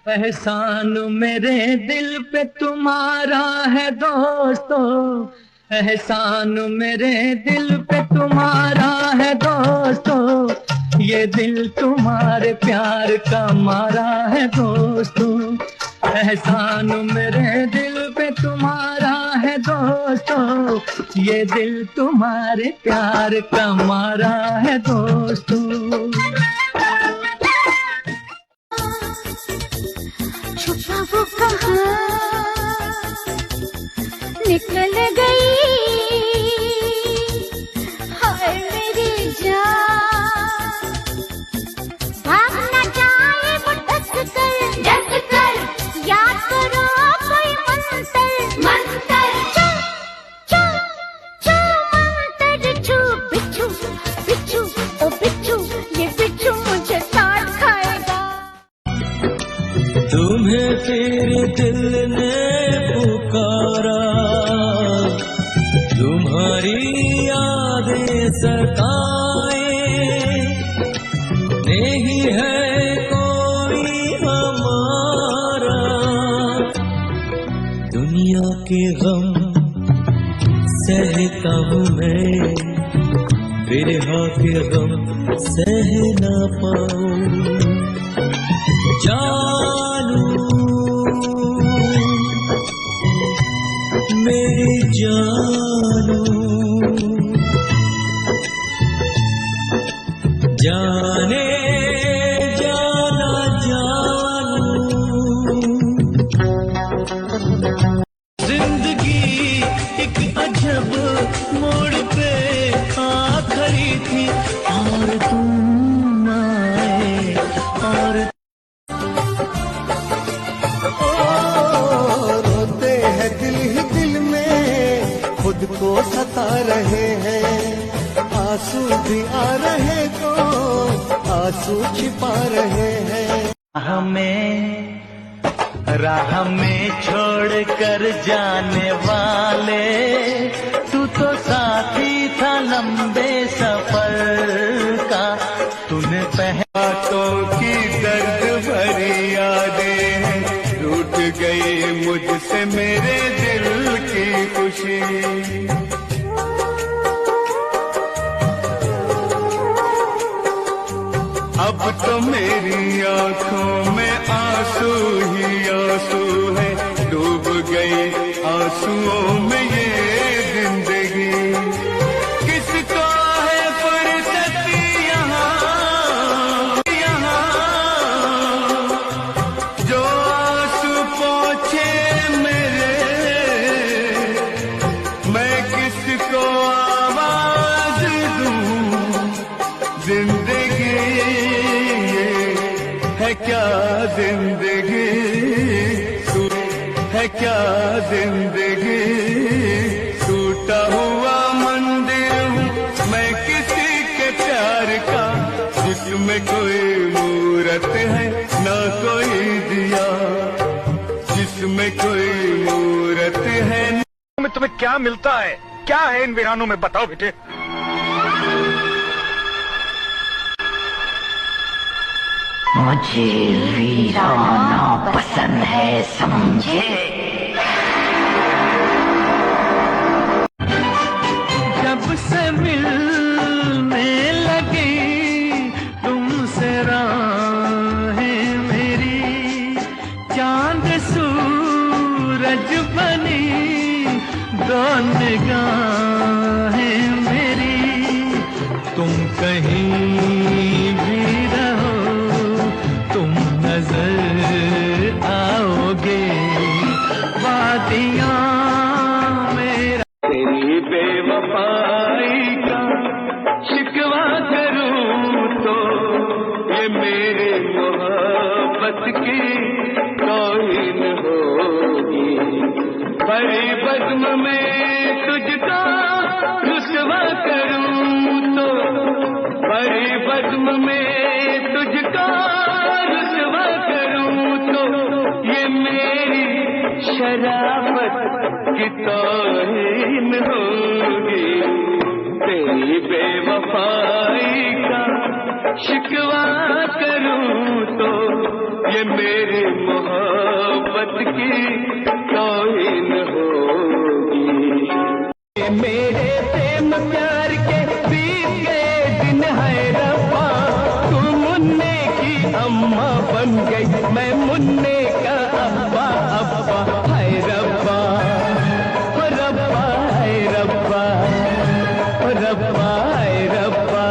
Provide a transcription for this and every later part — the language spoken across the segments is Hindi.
एहसान मेरे दिल पे तुम्हारा है दोस्तों, एहसान मेरे दिल पे तुम्हारा है दोस्तों, ये दिल तुम्हारे प्यार का मारा है दोस्तों। एहसान मेरे दिल पे तुम्हारा है दोस्तों, ये दिल तुम्हारे प्यार का मारा है दोस्तों। छुपा वो कहाँ निकल गई, हाय मेरी जान। भाग न जाए वो डस कर याद करो कोई मंतर। चल चल चल मंतर छू बिच्छू बिच्छू ओ बिच्छू, ये बिच्छू मुझे काट खाएगा। तुम्हें तेरे दिल ने पुकारा, तुम्हारी यादें सताए, नहीं है कोई हमारा, दुनिया के गम सहता हूँ मैं, बिरहा के गम सह ना पाऊं। जानू मेरी जानू, जाने जाना जानू। जिंदगी एक अजब मोड़ पे आ खड़ी थी, और तुम आए और रोते हैं दिल ही दिल में, खुद को सता रहे हैं, आंसू भी आ रहे तो आंसू छिपा रहे हैं। राह में छोड़ कर जाने वाले, तू तो साथी था लंबे सफर का, तूने बातों की दर्द भरी यादें, रूठ गई मुझसे मेरे दिल की खुशी। अब तो मेरी आंखों में आंसू ही आंसू है, डूब गई आंसुओं में ये जिंदगी। किसको है फुर्सत यहाँ जो आंसू पोंछे मेरे, मैं किसको आवाज दूं। जिंदगी है क्या, जिंदगी है क्या, जिंदगी टूटा हुआ मंदिर हूँ मैं किसी के प्यार का, जिसमें कोई मूरत है ना कोई दिया, जिसमें कोई मूरत है। तुम्हें क्या मिलता है, क्या है इन वीरानों में, बताओ बेटे। मुझे वीराना पसंद है, समझे। जब से मिलने लगी तुमसे राहें मेरी, चांद सूरज बनी दो निगाहें मेरी। तुम कहीं भी रहो तुम नजर आओगे, वादियां मेरा। तेरी बेवफाई का शिकवा करूं तो ये मेरे मोहब्बत की तौहीन होगी। भरी बज़्म में तुझको रुसवा करूं तो, भरी बज़्म में तुझको रुसवा करूं तो, ये मेरी शराफत की तौहीन होगी। तेरी बेवफाई का शिकवा करूं तो ये मेरी मोहब्बत की तौहीन होगी। ये मेरे प्रेम प्यार के बीत गए दिन है रब्बा, तू मुन्ने की अम्मा बन गई, मैं मुन्ने का अब्बा अब्बा। हाय रब्बा ओ रब्बा, हाय रब्बा ओ रब्बा, हाय रब्बा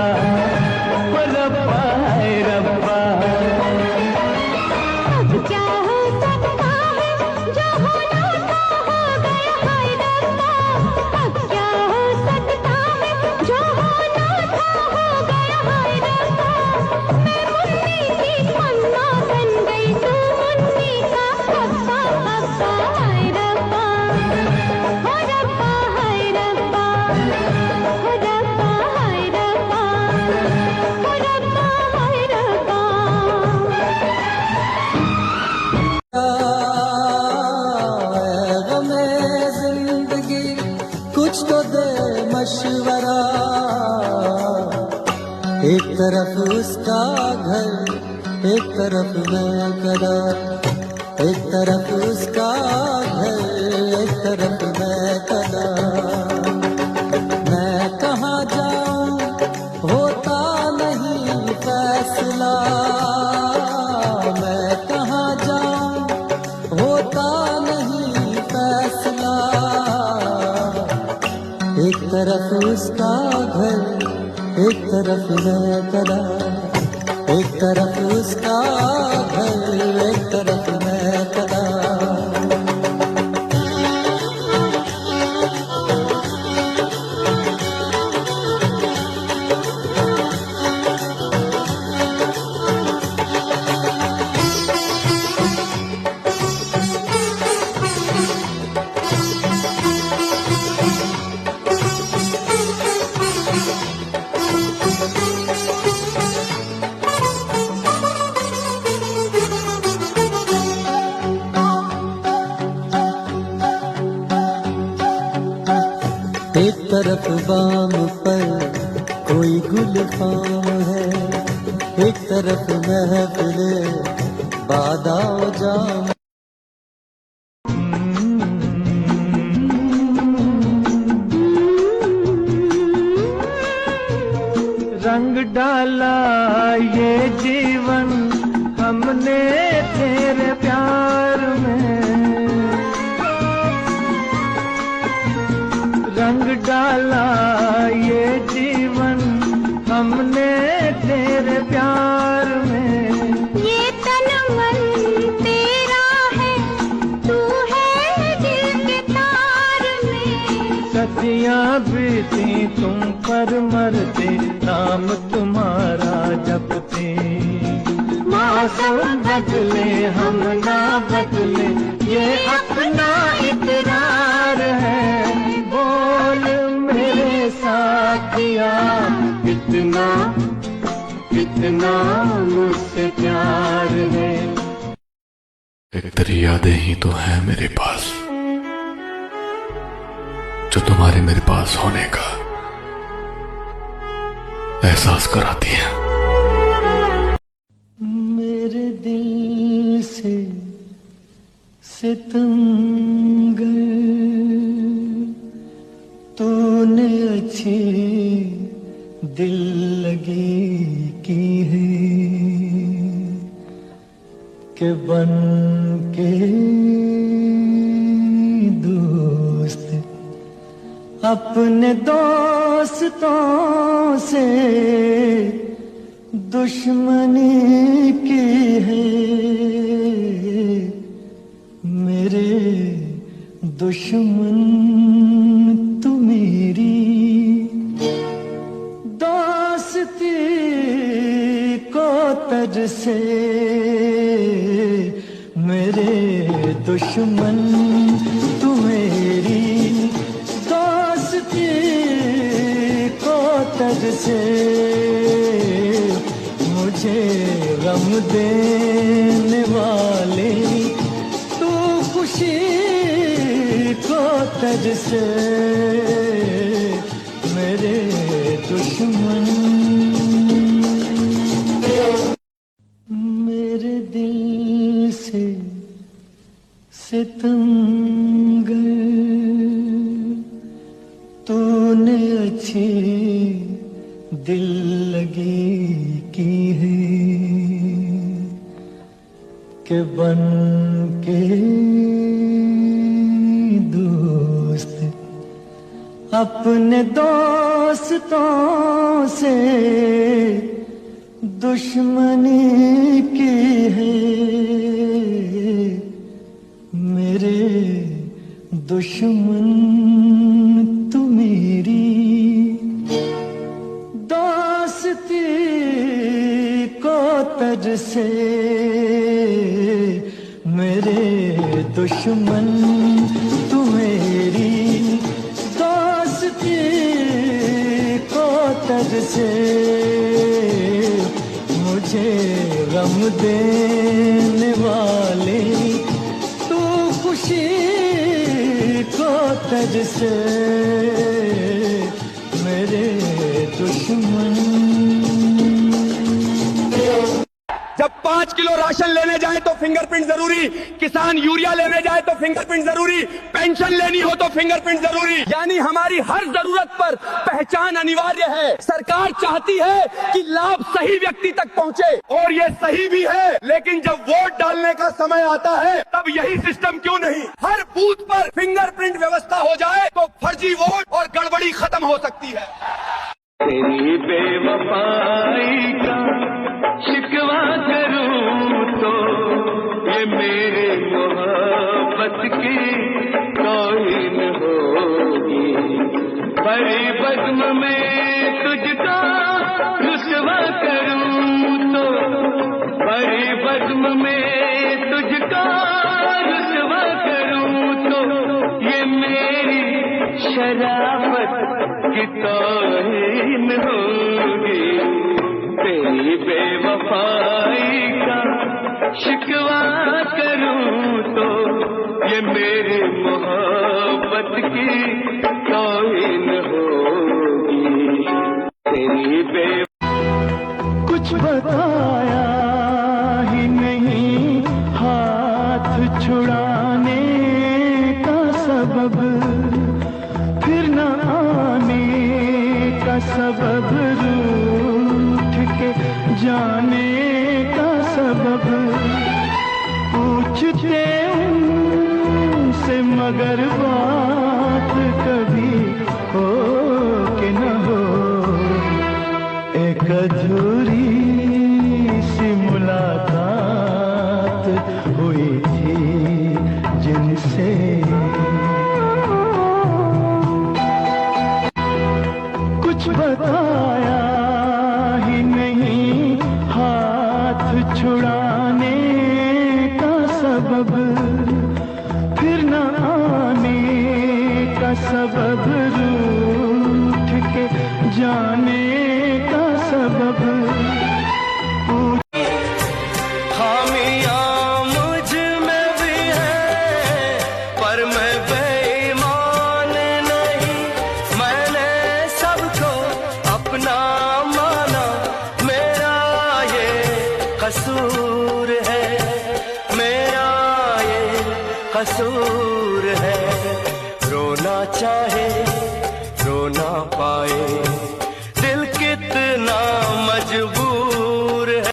ओ रब्बा, हाय रब्बा। अब क्या हो सकता है जो होना था हो गया हाय रब्बा। अब क्या हो सकता है जो होना था हो गया हाय रब्बा। मैं मुन्नी की अम्मा बन गई, तू मुन्नी का अब्बा अब्बा। हाय रब्बा हो रब्बा, हाय रब्बा हो रब्बा, हाय रब्बा हो रब्बा, हाय रब्बा। गमे जिंदगी कुछ तो दे मशवरा, एक तरफ उसका घर एक तरफ मैं कदा, एक तरफ उसका घर एक तरफ मैं कदा। मैं कहाँ जाऊं होता नहीं फैसला, मैं कहाँ जाऊं होता नहीं फैसला। एक तरफ उसका घर एक तरफ मैं कदा, एक तरफ उसका घर एक तरफ मैं कदा। एक तरफ बाम पर कोई गुल खाम है, एक तरफ महफिले बादाओ जाम। रंग डाला ये जीवन हमने तेरे प्यार में, रंग डाला ये जीवन हमने तेरे प्यार में। ये तन मन तेरा है, तू है दिल के तार में। सदियां बीती तुम पर मरते, नाम तुम्हारा जपते। मौसम बदले हम ना बदले, ये अपना इकरार है। बोल मेरे साथिया, कितना कितना मुझसे प्यार है। एक तेरी यादें ही तो है मेरे पास, जो तुम्हारे मेरे पास होने का एहसास कराती है। मेरे दिल से सितमगर तूने अच्छी दिल लगी की है, के बन के दोस्त अपने दोस्तों से दुश्मनी की है। मेरे दुश्मन तू मेरी दोस्ती को तज से, मेरे दुश्मन तू मेरी दोस्ती को तज से। मुझे गम देने वाले तू खुशी को तज से, मेरे दुश्मन मेरे दिल सितमगर तूने अच्छी दिल लगी की है कि बन के दोस्त अपने दोस्तों से दुश्मनी की है। मेरे दुश्मन तू मेरी दोस्ती को तज से। मेरे दुश्मन तू मेरी दोस्ती को तज से। मुझे गम देने वाले तू खुशी को तज से। मेरे दुश्मन जब 5 किलो राशन लेने जाए तो फिंगरप्रिंट जरूरी, किसान यूरिया लेने जाए तो फिंगरप्रिंट जरूरी, पेंशन लेनी हो तो फिंगरप्रिंट जरूरी। यानी हमारी हर जरूरत पर पहचान अनिवार्य है। सरकार चाहती है कि लाभ सही व्यक्ति तक पहुंचे और ये सही भी है, लेकिन जब वोट डालने का समय आता है तब यही सिस्टम क्यों नहीं हर बूथ पर फिंगरप्रिंट व्यवस्था हो जाए तो फर्जी वोट और गड़बड़ी खत्म हो सकती है। तेरी बेवफाई का शिकवा करूं तो ये मेरे मोहब्बत की तौहीन होगी। बड़ी बज़्म में तुझको रुसवा करूं तो बड़ी बज़्म में तुझको रुसवा करूं तो ये मेरी शराफत की तौहीन होगी। तेरी बेवफाई का शिकवा करूं तो ये मेरी मोहब्बत की तौहीन होगी। तेरी कुछ बताया ही नहीं हाथ छुड़ाने का सबब, फिर न आने का सबब, रूठ के जाने का सबब। पूछते उनसे मगर बात कभी हो कि न हो। एक अधूरी सी मुलाकात हुई थी जिनसे, कुछ बताया ही नहीं हाथ छुड़ाने का सबब, फिर न आने का सबब, रूठ के जाने का सबब। खामियां मुझ में भी है पर मैं बेईमान नहीं। मैंने सबको अपना माना, मेरा ये कसूर है, मेरा ये कसूर है। रोना चाहे रो ना पाए, दिल कितना मजबूर है।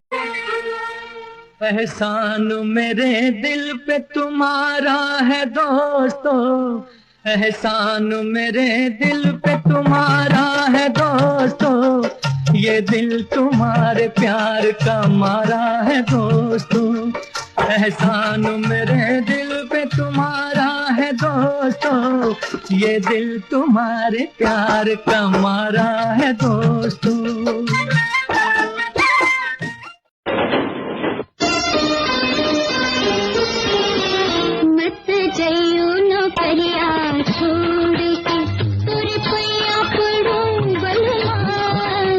एहसान मेरे दिल पे तुम्हारा है दोस्तों, एहसान मेरे दिल पे तुम्हारा है दोस्तों। ये दिल तुम्हारे प्यार का मारा है दोस्तों। एहसान मेरे दिल पे तुम्हारा है दोस्तों, ये दिल तुम्हारे प्यार का मारा है दोस्तों। मत जइयो नौकरिया छोड़ के तोरे पैया पड़ूं बलवान।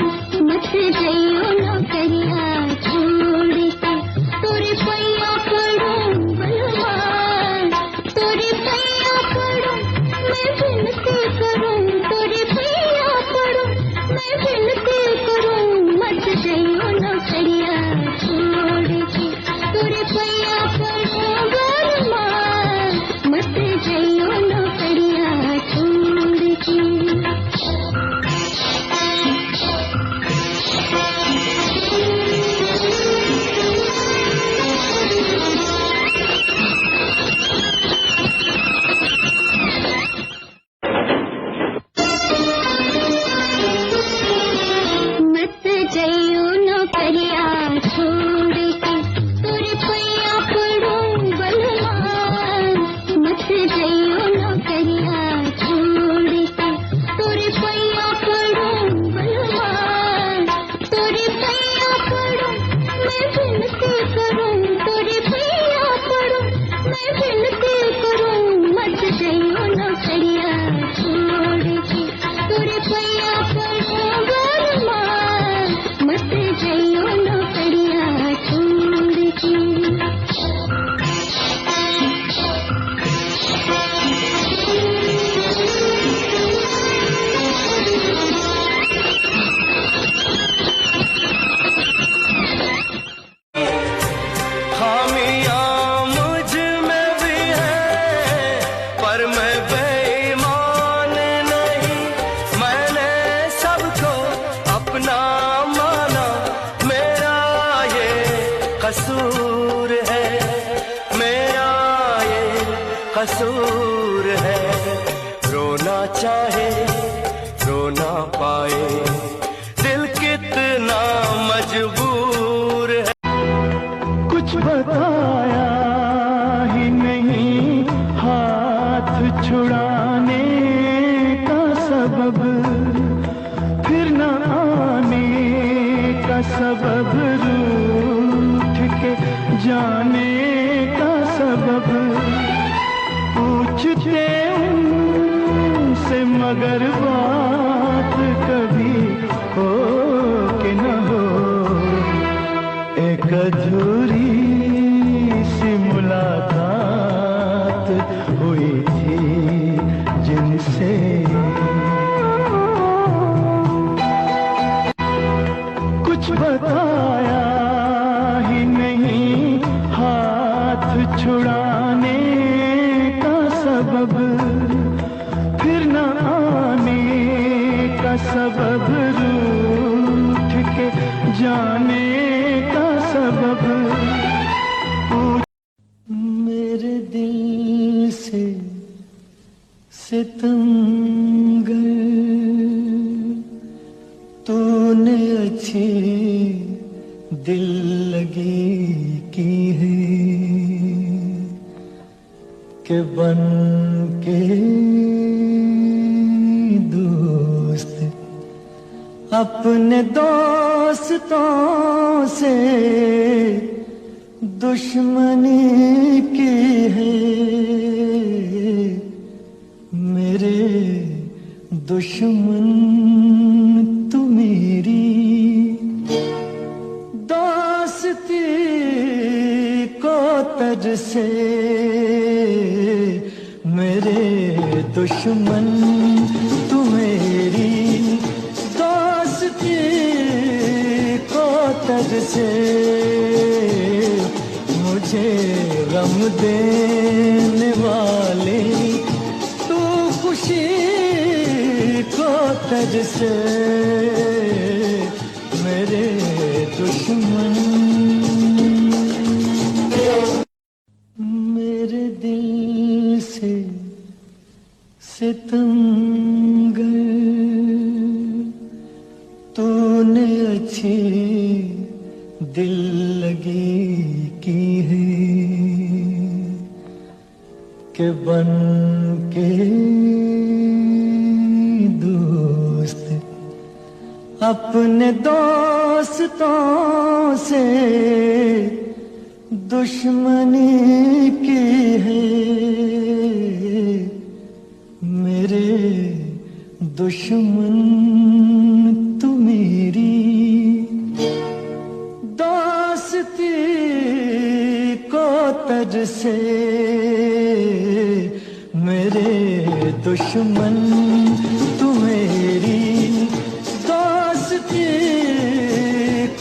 मत जइयो नौकरिया छोड़ के तोरे पैया पड़ूं बलवान। तोरे पैया पड़ूं मैं विनती करूं, तोरे पैया पड़ूं मैं विनती करूं। मत जइयो नौकरिया छोड़ के तोरे पैया पड़ूं बलवान। कसूर है, रोना चाहे रो ना पाए, दिल कितना मजबूर है। कुछ बताया ही नहीं हाथ छुड़ाने का सबब, फिर न आने का सबब, रूठ के जाने का सबब, पूछते उनसे मगर बात कभी हो कि न हो, एक अधूरी सी मुलाकात हुई थी जिनसे। कुछ बताया ही नहीं हाथ छुड़ाने का सबब, फिर न आने का सबब, रूठ के जाने का सबब, मेरे दिल से सितमगर तूने अच्छी दिल लगी की है, के बन के दोस्त अपने दोस्तों से दुश्मनी की है, मेरे दुश्मन तू मेरी दोस्ती को तज से, मेरे दुश्मन तू मेरी दोस्ती को तज से, मुझे गम देने वाले तू खुशी को तज से, मेरे दुश्मन, मेरे दिल से सितमगर तूने अच्छी दिल लगी की है, के बन के दोस्त अपने दोस्तों से दुश्मनी की है, मेरे दुश्मन तू मेरी दोस्ती को तज से, मेरे दुश्मन तू मेरी दोस्ती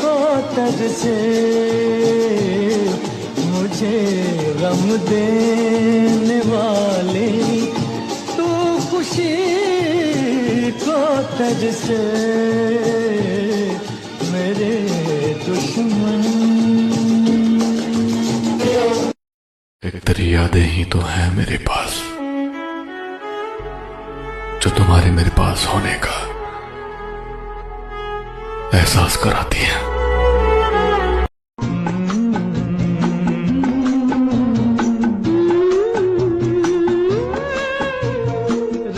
को तज से, मुझे गम देने वाले तू खुशी को तज से, मेरे दुश्मन। एक तेरी यादें ही तो हैं मेरे पास, जो तुम्हारे मेरे पास होने का एहसास कराती हैं।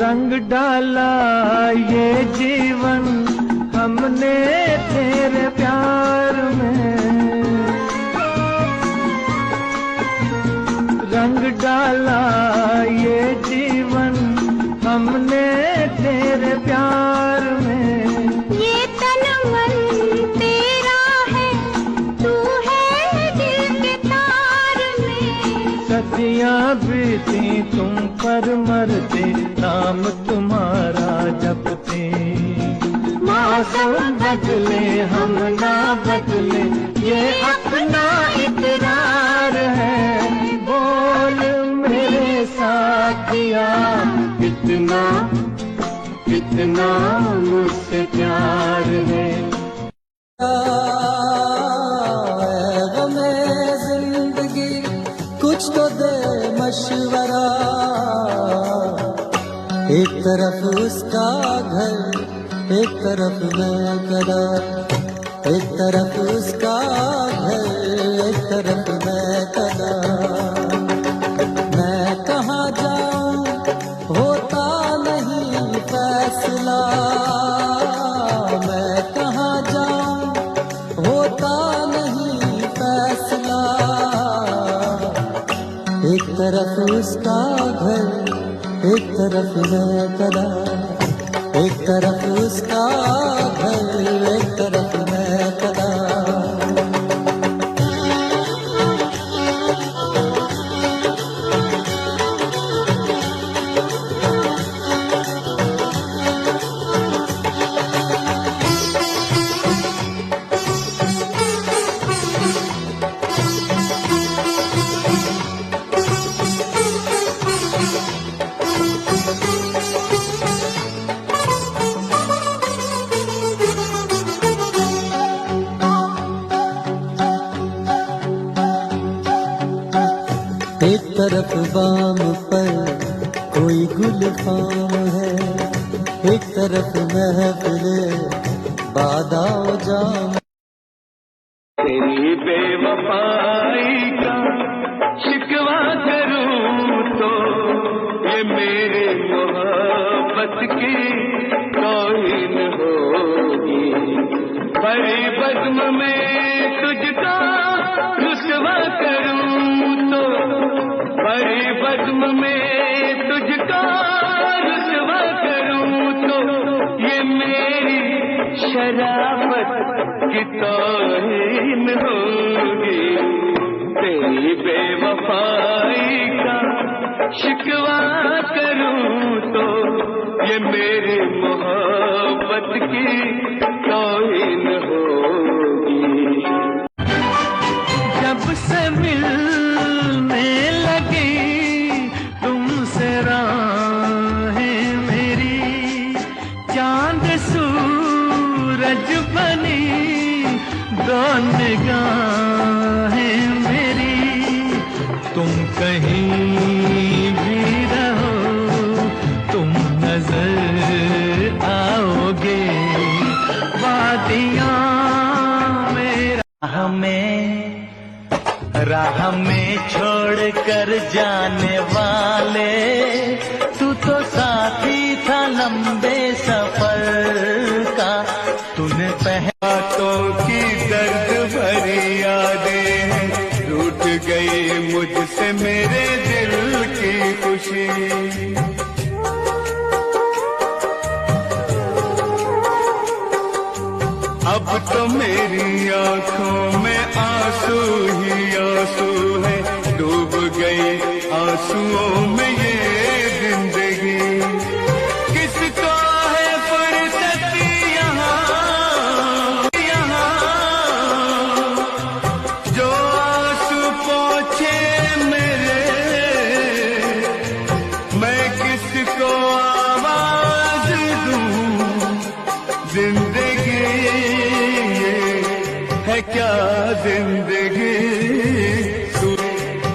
रंग डाला ये जीवन हमने तेरे प्यार में, रंग डाला ये जीवन हमने तेरे प्यार में। ये तन मन तेरा है, तू है दिल के तार में। सदियां बीती तुम पर मरते, नाम तुम्हारा जपते। मौसम बदले हम ना बदले, ये अपना इकरार है। बोल मेरे साथिया, कितना कितना मुझसे प्यार है। गमे जिंदगी कुछ तो दे मशवरा, एक तरफ उसका घर, एक तरफ मैं कदा, एक तरफ उसका घर, एक तरफ मैं कदा। मैं कहाँ जाऊं होता नहीं फैसला, मैं कहाँ जाऊं होता नहीं फैसला। एक तरफ उसका घर, एक तरफ मैं कदा, एक तरफ उसका घर, एक तरफ मैं कदा। एक तरफ बाम पर कोई गुल खाम है, एक तरफ महफिले बादाओ जाम। तेरी बेवफाई का शिकवा करूं तो ये मेरे मोहब्बत की तौहीन होगी। बड़ी बज़्म में तुझको रुसवा करूं तो, बड़ी बज़्म में तुझको रुसवा करूं तो ये मेरी शराफत की तौहीन होगी। तेरी बेवफाई का शिकवा करूं तो ये मेरी मोहब्बत की तौहीन होगी। जब से मिलने लगी तुमसे राहें मेरी, चांद सूरज बनी दो निगाहें मेरी। तुम कहीं भी रहो तुम नजर आओगे, वादियां राह में छोड़ कर जाने वाले, तू तो साथी था लंबे सफर का। तूने बातों की दर्द भरी यादें, रूठ गई मुझसे मेरे दिल की खुशी। अब तो मेरी आंखों में आंसू ही आंसू है, डूब गई आंसुओं में ये जिंदगी। किसको है फुर्सत यहाँ जो आंसू पोंछे मेरे, मैं किसको आवाज दूं। जिंदगी है क्या जिंदगी,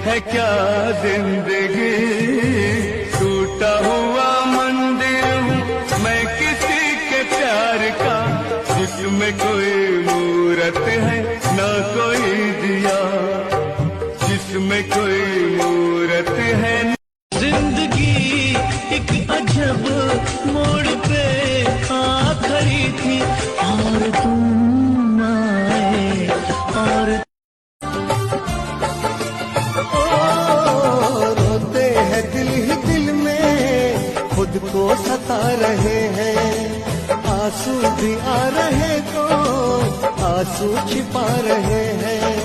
है क्या जिंदगी। टूटा हुआ मंदिर हूँ मैं किसी के प्यार का, जिसमें कोई मूरत है ना कोई दिया, जिसमें कोई मूरत है। जिंदगी एक अजब मोड़ पे आ खड़ी थी और तुम आए और रोते हैं दिल ही दिल में, खुद को सता रहे हैं। आंसू भी आ रहे तो आंसू छिपा रहे हैं।